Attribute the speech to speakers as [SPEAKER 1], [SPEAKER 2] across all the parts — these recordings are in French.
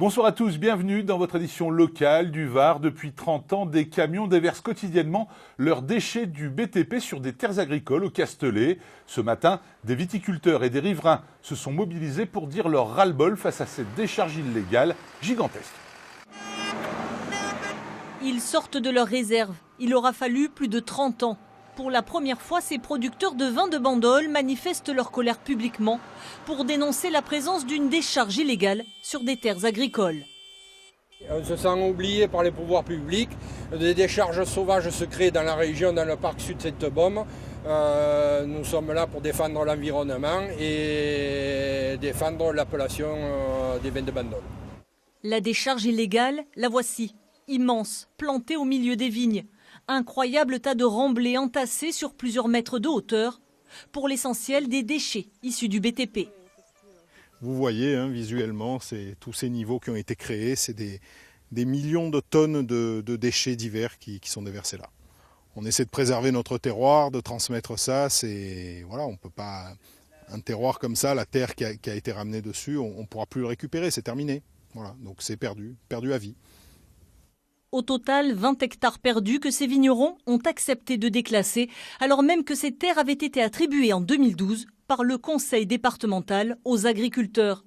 [SPEAKER 1] Bonsoir à tous, bienvenue dans votre édition locale du Var. Depuis 30 ans, des camions déversent quotidiennement leurs déchets du BTP sur des terres agricoles au Castellet. Ce matin, des viticulteurs et des riverains se sont mobilisés pour dire leur ras-le-bol face à cette décharge illégale gigantesque.
[SPEAKER 2] Ils sortent de leurs réserves. Il aura fallu plus de 30 ans. Pour la première fois, ces producteurs de vin de Bandol manifestent leur colère publiquement pour dénoncer la présence d'une décharge illégale sur des terres agricoles.
[SPEAKER 3] On se sent oublié par les pouvoirs publics. Des décharges sauvages se créent dans la région, dans le parc sud Sainte-Baume. Nous sommes là pour défendre l'environnement et défendre l'appellation des vins de Bandol.
[SPEAKER 2] La décharge illégale, la voici, immense, plantée au milieu des vignes. Incroyable tas de remblais entassés sur plusieurs mètres de hauteur, pour l'essentiel des déchets issus du BTP.
[SPEAKER 4] Vous voyez visuellement, c'est tous ces niveaux qui ont été créés, c'est des millions de tonnes de déchets divers qui sont déversés là. On essaie de préserver notre terroir, de transmettre ça, voilà, on peut pas, un terroir comme ça, la terre qui a été ramenée dessus, on ne pourra plus le récupérer, c'est terminé. Voilà, donc c'est perdu à vie.
[SPEAKER 2] Au total, 20 hectares perdus que ces vignerons ont accepté de déclasser, alors même que ces terres avaient été attribuées en 2012 par le conseil départemental aux agriculteurs.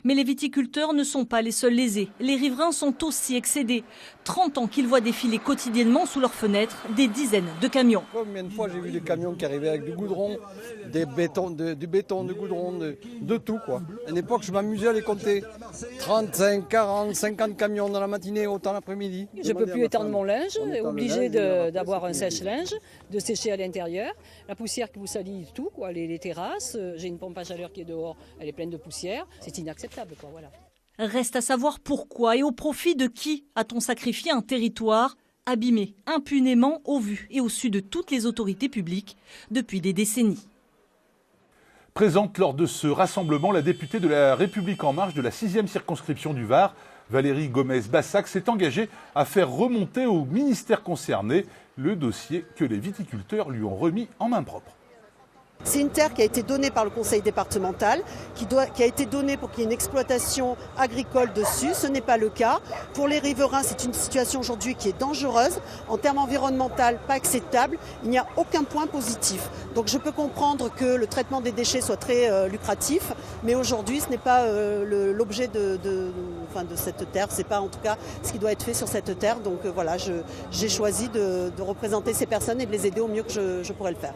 [SPEAKER 2] Mais les viticulteurs ne sont pas les seuls lésés. Les riverains sont aussi excédés. 30 ans qu'ils voient défiler quotidiennement sous leurs fenêtres des dizaines de camions.
[SPEAKER 5] Combien de fois j'ai vu des camions qui arrivaient avec du goudron, du béton, du goudron, de tout quoi. À une époque, je m'amusais à les compter. 35, 40, 50 camions dans la matinée, autant l'après-midi.
[SPEAKER 6] Je ne peux plus étendre mon linge, obligé d'avoir un sèche-linge, de sécher à l'intérieur. La poussière qui vous salit tout, quoi, les terrasses. J'ai une pompe à chaleur qui est dehors, elle est pleine de poussière. C'est inacceptable, quoi, voilà.
[SPEAKER 2] Reste à savoir pourquoi et au profit de qui a-t-on sacrifié un territoire abîmé impunément au vu et au su de toutes les autorités publiques depuis des décennies.
[SPEAKER 1] Présente lors de ce rassemblement, la députée de la République En Marche de la 6e circonscription du Var, Valérie Gomez-Bassac, s'est engagée à faire remonter au ministère concerné le dossier que les viticulteurs lui ont remis en main propre.
[SPEAKER 7] C'est une terre qui a été donnée par le conseil départemental, qui a été donnée pour qu'il y ait une exploitation agricole dessus. Ce n'est pas le cas. Pour les riverains, c'est une situation aujourd'hui qui est dangereuse. En termes environnementaux, pas acceptable. Il n'y a aucun point positif. Donc je peux comprendre que le traitement des déchets soit très lucratif, mais aujourd'hui ce n'est pas l'objet de cette terre. Ce n'est pas en tout cas ce qui doit être fait sur cette terre. Donc voilà, j'ai choisi de représenter ces personnes et de les aider au mieux que je pourrais le faire.